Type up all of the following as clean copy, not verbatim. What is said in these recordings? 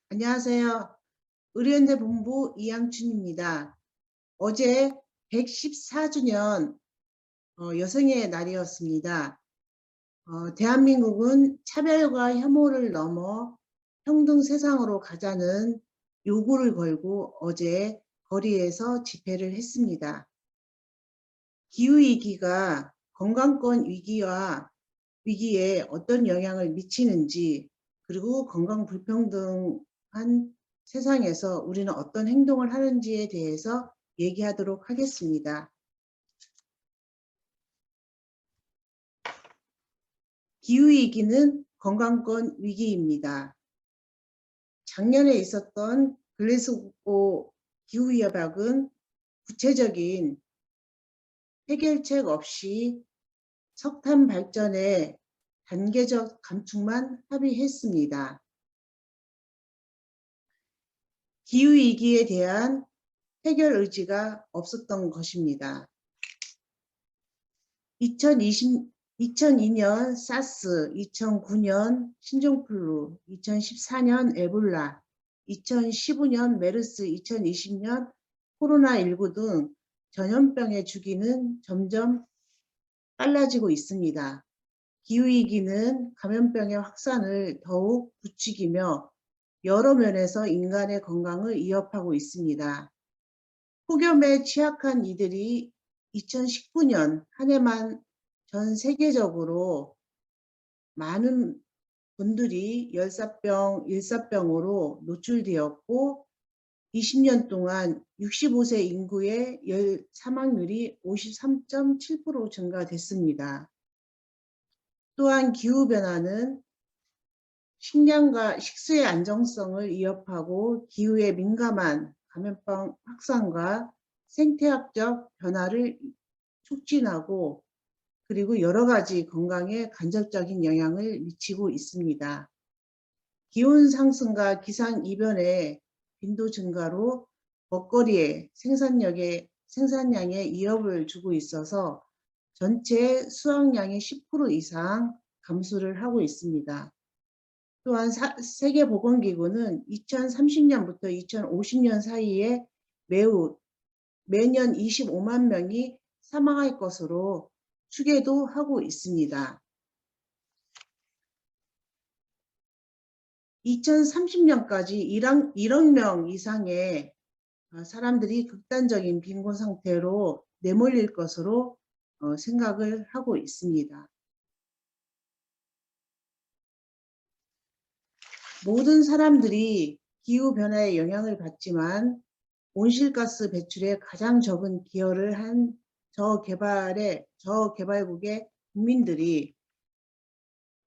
안녕하세요. 의료연대 본부 이양춘입니다. 어제 114주년 여성의 날이었습니다. 대한민국은 차별과 혐오를 넘어 평등 세상으로 가자는 요구를 걸고 어제 거리에서 집회를 했습니다. 기후위기가 건강권 위기에 어떤 영향을 미치는지, 그리고 건강 불평등한 세상에서 우리는 어떤 행동을 하는지에 대해서 얘기하도록 하겠습니다. 기후위기는 건강권 위기입니다. 작년에 있었던 글래스고 기후협약은 구체적인 해결책 없이 석탄 발전의 단계적 감축만 합의했습니다. 기후위기에 대한 해결 의지가 없었던 것입니다. 2002년 사스, 2009년 신종플루, 2014년 에볼라, 2015년 메르스, 2020년 코로나19 등 전염병의 주기는 점점 빨라지고 있습니다. 기후위기는 감염병의 확산을 더욱 부추기며 여러 면에서 인간의 건강을 위협하고 있습니다. 폭염에 취약한 이들이 2019년 한 해만 전 세계적으로 많은 분들이 열사병, 일사병으로 노출되었고 20년 동안 65세 인구의 사망률이 53.7% 증가됐습니다. 또한 기후변화는 식량과 식수의 안정성을 위협하고 기후에 민감한 감염병 확산과 생태학적 변화를 촉진하고 그리고 여러 가지 건강에 간접적인 영향을 미치고 있습니다. 기온 상승과 기상이변의 빈도 증가로 먹거리의 생산량에 위협을 주고 있어서 전체 수확량의 10% 이상 감소를 하고 있습니다. 또한 세계보건기구는 2030년부터 2050년 사이에 매년 25만 명이 사망할 것으로 추계도 하고 있습니다. 2030년까지 1억 명 이상의 사람들이 극단적인 빈곤 상태로 내몰릴 것으로 생각을 하고 있습니다. 모든 사람들이 기후변화에 영향을 받지만 온실가스 배출에 가장 적은 기여를 한 저개발국의 국민들이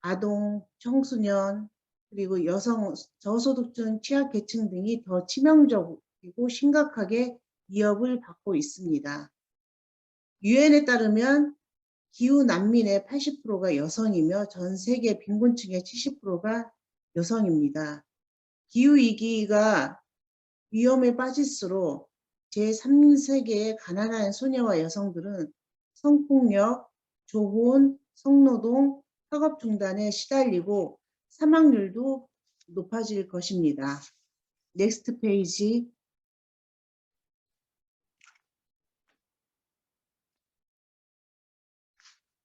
아동, 청소년, 그리고 여성, 저소득층, 취약계층 등이 더 치명적이고 심각하게 위협을 받고 있습니다. 유엔에 따르면 기후 난민의 80%가 여성이며 전 세계 빈곤층의 70%가 여성입니다. 기후위기가 위험에 빠질수록 제3세계의 가난한 소녀와 여성들은 성폭력, 조혼, 성노동, 학업 중단에 시달리고 사망률도 높아질 것입니다. 넥스트 페이지.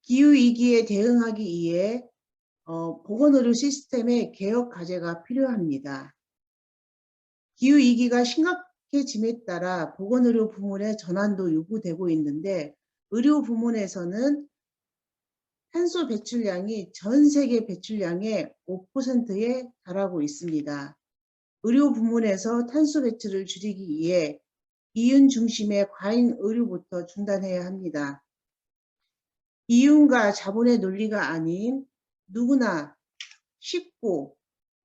기후위기에 대응하기 위해 보건의료 시스템의 개혁 과제가 필요합니다. 기후위기가 심각해짐에 따라 보건의료 부문의 전환도 요구되고 있는데 의료 부문에서는 탄소 배출량이 전 세계 배출량의 5%에 달하고 있습니다. 의료 부문에서 탄소 배출을 줄이기 위해 이윤 중심의 과잉 의료부터 중단해야 합니다. 이윤과 자본의 논리가 아닌 누구나 쉽고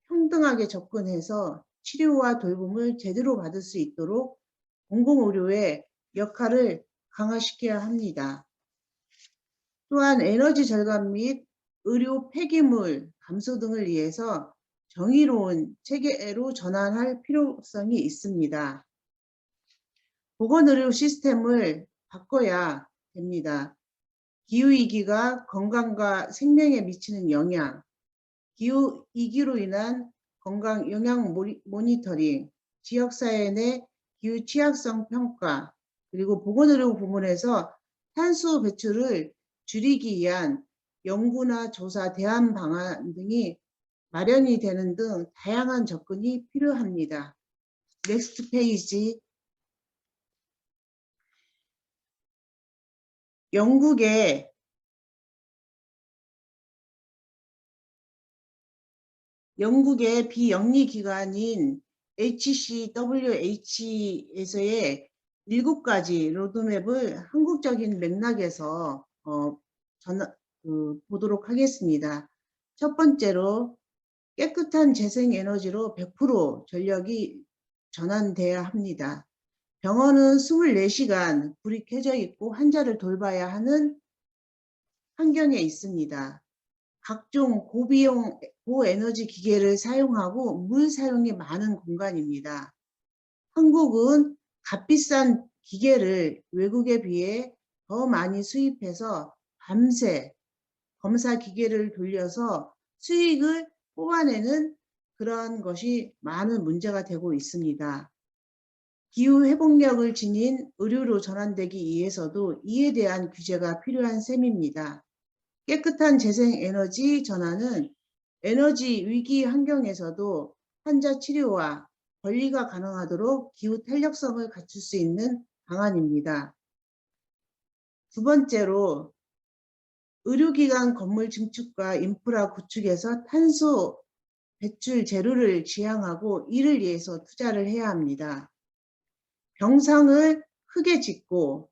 평등하게 접근해서 치료와 돌봄을 제대로 받을 수 있도록 공공의료의 역할을 강화시켜야 합니다. 또한 에너지 절감 및 의료 폐기물 감소 등을 위해서 정의로운 체계로 전환할 필요성이 있습니다. 보건의료 시스템을 바꿔야 됩니다. 기후위기가 건강과 생명에 미치는 영향, 기후위기로 인한 건강 영양 모니터링, 지역사회 내 기후 취약성 평가, 그리고 보건의료 부문에서 탄소 배출을 줄이기 위한 연구나 조사, 대안 방안 등이 마련이 되는 등 다양한 접근이 필요합니다. 넥스트 페이지. 영국의 비영리 기관인 HCWH에서의 7가지 로드맵을 한국적인 맥락에서 보도록 하겠습니다. 첫 번째로 깨끗한 재생에너지로 100% 전력이 전환돼야 합니다. 병원은 24시간 불이 켜져 있고 환자를 돌봐야 하는 환경에 있습니다. 각종 고비용, 고에너지 기계를 사용하고 물 사용이 많은 공간입니다. 한국은 값비싼 기계를 외국에 비해 더 많이 수입해서 밤새 검사 기계를 돌려서 수익을 뽑아내는 그러한 것이 많은 문제가 되고 있습니다. 기후 회복력을 지닌 의료로 전환되기 위해서도 이에 대한 규제가 필요한 셈입니다. 깨끗한 재생에너지 전환은 에너지 위기 환경에서도 환자 치료와 관리가 가능하도록 기후 탄력성을 갖출 수 있는 방안입니다. 두 번째로 의료기관 건물 증축과 인프라 구축에서 탄소 배출 제로를 지향하고 이를 위해서 투자를 해야 합니다. 병상을 크게 짓고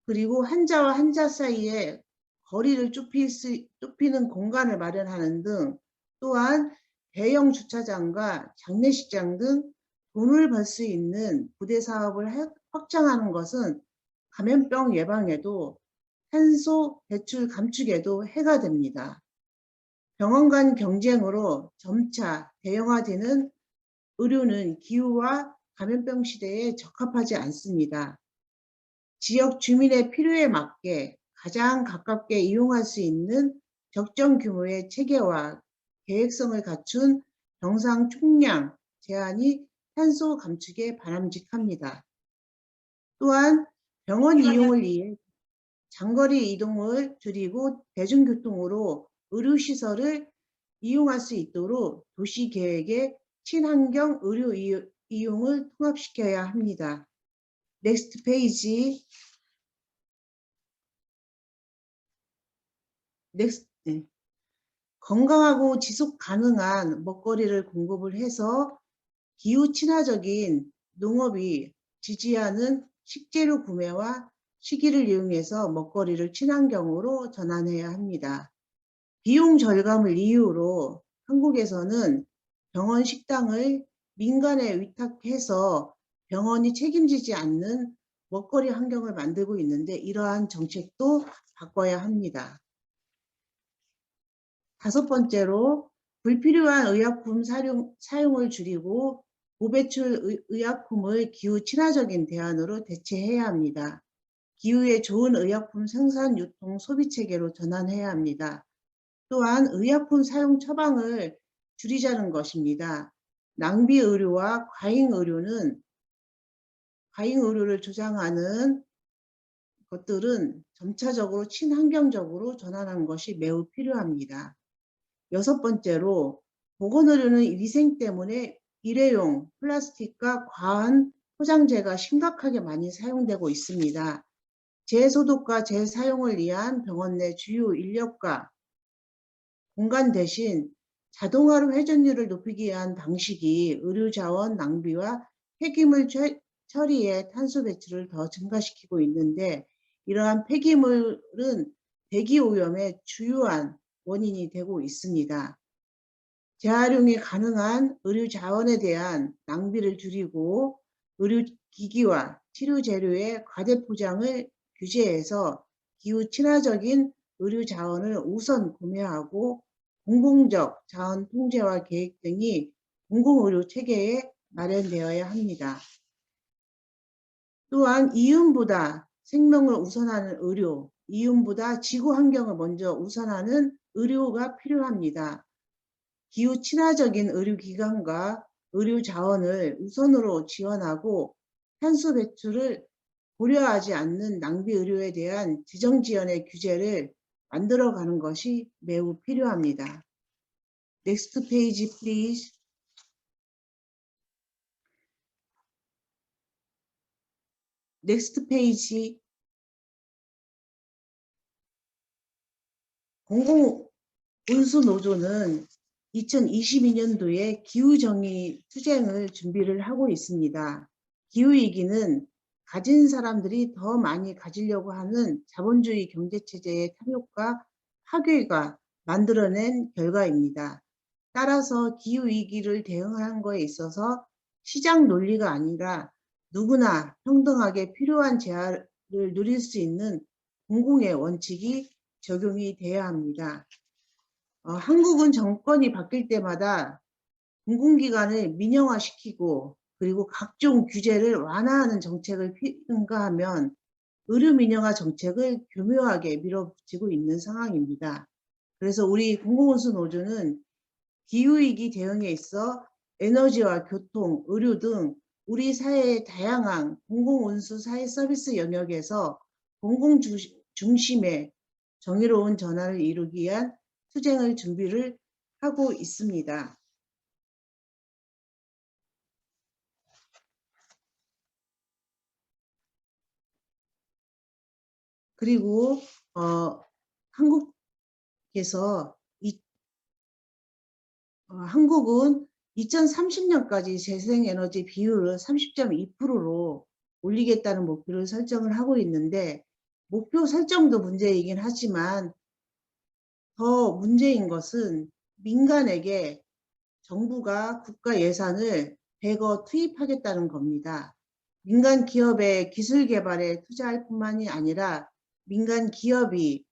그리고 환자와 환자 사이에 거리를 좁히는 공간을 마련하는 등, 또한 대형 주차장과 장례식장 등 돈을 벌 수 있는 부대 사업을 확장하는 것은 감염병 예방에도 탄소 배출 감축에도 해가 됩니다. 병원 간 경쟁으로 점차 대형화되는 의료는 기후와 감염병 시대에 적합하지 않습니다. 지역 주민의 필요에 맞게 가장 가깝게 이용할 수 있는 적정 규모의 체계와 계획성을 갖춘 병상 총량 제한이 탄소 감축에 바람직합니다. 또한 병원 이용을 위해 장거리 이동을 줄이고 대중교통으로 의료시설을 이용할 수 있도록 도시계획에 친환경 의료 이용을 통합시켜야 합니다. 넥스트 페이지. 건강하고 지속 가능한 먹거리를 공급을 해서 기후 친화적인 농업이 지지하는 식재료 구매와 시기를 이용해서 먹거리를 친환경으로 전환해야 합니다. 비용 절감을 이유로 한국에서는 병원 식당을 민간에 위탁해서 병원이 책임지지 않는 먹거리 환경을 만들고 있는데 이러한 정책도 바꿔야 합니다. 다섯 번째로 불필요한 의약품 사용을 줄이고 고배출 의약품을 기후 친화적인 대안으로 대체해야 합니다. 기후에 좋은 의약품 생산, 유통, 소비 체계로 전환해야 합니다. 또한 의약품 사용 처방을 줄이자는 것입니다. 낭비 의료와 과잉 의료를 조장하는 것들은 점차적으로 친환경적으로 전환하는 것이 매우 필요합니다. 여섯 번째로 보건의료는 위생 때문에 일회용 플라스틱과 과한 포장재가 심각하게 많이 사용되고 있습니다. 재소독과 재사용을 위한 병원 내 주요 인력과 공간 대신 자동화로 회전율을 높이기 위한 방식이 의료자원 낭비와 폐기물 처리의 탄소 배출을 더 증가시키고 있는데 이러한 폐기물은 대기오염의 주요한 원인이 되고 있습니다. 재활용이 가능한 의료 자원에 대한 낭비를 줄이고 의료기기와 치료 재료의 과대 포장을 규제해서 기후 친화적인 의료 자원을 우선 구매하고 공공적 자원 통제와 계획 등이 공공의료 체계에 마련되어야 합니다. 또한 이윤보다 생명을 우선하는 의료, 이윤보다 지구 환경을 먼저 우선하는 의료가 필요합니다. 기후 친화적인 의료기관과 의료 자원을 우선으로 지원하고 탄소 배출을 고려하지 않는 낭비 의료에 대한 재정 지원의 규제를 만들어가는 것이 매우 필요합니다. Next page, please. Next page. 공공운수노조는 2022년도에 기후정의 투쟁을 준비를 하고 있습니다. 기후위기는 가진 사람들이 더 많이 가지려고 하는 자본주의 경제체제의 탐욕과 파괴가 만들어낸 결과입니다. 따라서 기후위기를 대응하는 것에 있어서 시장 논리가 아니라 누구나 평등하게 필요한 재화를 누릴 수 있는 공공의 원칙이 적용이 돼야 합니다. 한국은 정권이 바뀔 때마다 공공기관을 민영화시키고 그리고 각종 규제를 완화하는 정책을 통과하면 의료민영화 정책을 교묘하게 밀어붙이고 있는 상황입니다. 그래서 우리 공공운수노조는 기후위기 대응에 있어 에너지와 교통, 의료 등 우리 사회의 다양한 공공운수 사회 서비스 영역에서 공공 중심의 정의로운 전환을 이루기 위한 투쟁을 준비를 하고 있습니다. 그리고 한국은 2030년까지 재생에너지 비율을 30.2%로 올리겠다는 목표를 설정을 하고 있는데 목표 설정도 문제이긴 하지만 더 문제인 것은 민간에게 정부가 국가 예산을 대거 투입하겠다는 겁니다. 민간 기업의 기술 개발에 투자할 뿐만이 아니라 민간 기업이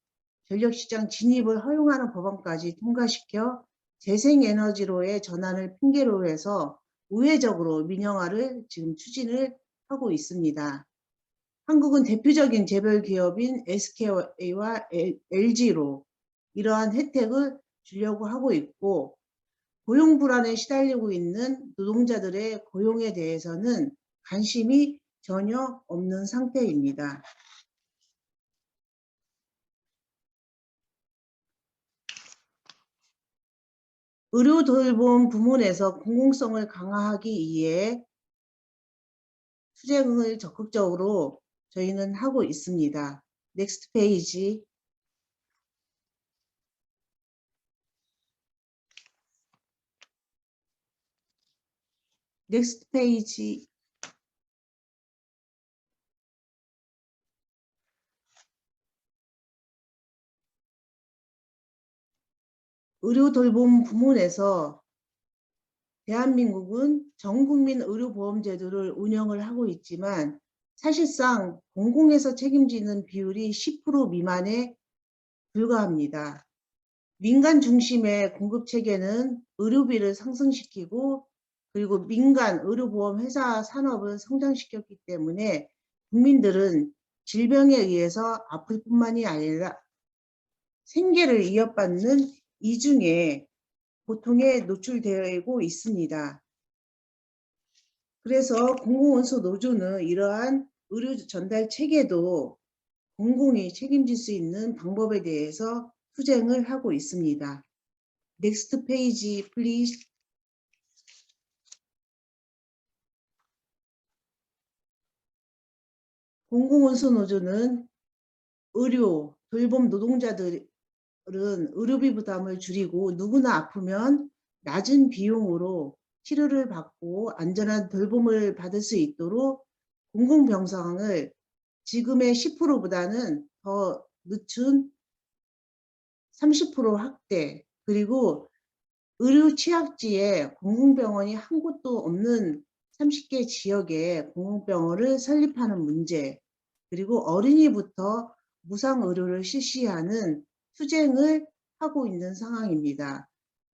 전력시장 진입을 허용하는 법안까지 통과시켜 재생에너지로의 전환을 핑계로 해서 우회적으로 민영화를 지금 추진을 하고 있습니다. 한국은 대표적인 재벌 기업인 SK와 LG로 이러한 혜택을 주려고 하고 있고 고용 불안에 시달리고 있는 노동자들의 고용에 대해서는 관심이 전혀 없는 상태입니다. 의료 돌봄 부문에서 공공성을 강화하기 위해 투쟁을 적극적으로 저희는 하고 있습니다. 넥스트 페이지. 넥스트 페이지. 의료 돌봄 부문에서 대한민국은 전국민 의료보험제도를 운영을 하고 있지만 사실상 공공에서 책임지는 비율이 10% 미만에 불과합니다. 민간 중심의 공급 체계는 의료비를 상승시키고 그리고 민간 의료보험 회사 산업을 성장시켰기 때문에 국민들은 질병에 의해서 아플 뿐만이 아니라 생계를 이어받는 이중에 고통에 노출되고 있습니다. 그래서 공공원수 노조는 이러한 의료 전달 체계도 공공이 책임질 수 있는 방법에 대해서 투쟁을 하고 있습니다. Next page, please. 공공원수 노조는 의료, 돌봄 노동자들은 의료비 부담을 줄이고 누구나 아프면 낮은 비용으로 치료를 받고 안전한 돌봄을 받을 수 있도록 공공병상을 지금의 10%보다는 더 늦춘 30% 확대, 그리고 의료 취약지에 공공병원이 한 곳도 없는 30개 지역에 공공병원을 설립하는 문제, 그리고 어린이부터 무상의료를 실시하는 투쟁을 하고 있는 상황입니다.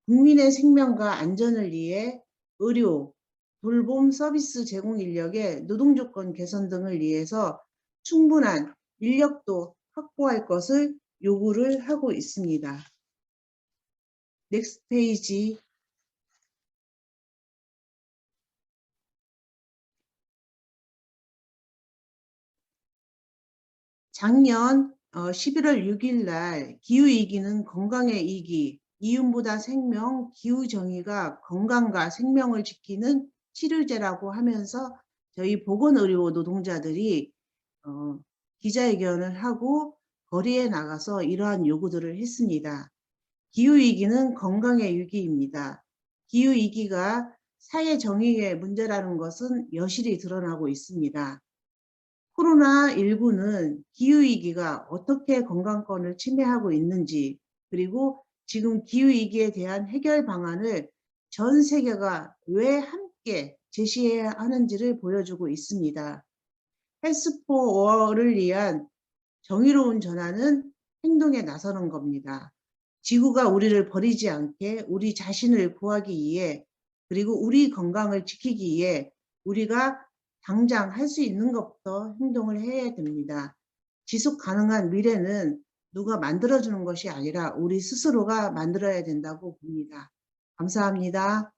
국민의 생명과 안전을 위해 의료, 돌봄 서비스 제공 인력의 노동조건 개선 등을 위해서 충분한 인력도 확보할 것을 요구를 하고 있습니다. 넥스트 페이지. 작년 11월 6일 날 기후위기는 건강의 이기, 이윤보다 생명, 기후정의가 건강과 생명을 지키는 치료제라고 하면서 저희 보건의료 노동자들이 기자회견을 하고 거리에 나가서 이러한 요구들을 했습니다. 기후위기는 건강의 위기입니다. 기후위기가 사회 정의의 문제라는 것은 여실히 드러나고 있습니다. 코로나19는 기후위기가 어떻게 건강권을 침해하고 있는지, 그리고 지금 기후위기에 대한 해결 방안을 전 세계가 왜 함께 제시해야 하는지를 보여주고 있습니다. 헬스 포 월을 위한 정의로운 전환은 행동에 나서는 겁니다. 지구가 우리를 버리지 않게 우리 자신을 구하기 위해, 그리고 우리 건강을 지키기 위해 우리가 당장 할 수 있는 것부터 행동을 해야 됩니다. 지속 가능한 미래는 누가 만들어주는 것이 아니라 우리 스스로가 만들어야 된다고 봅니다. 감사합니다.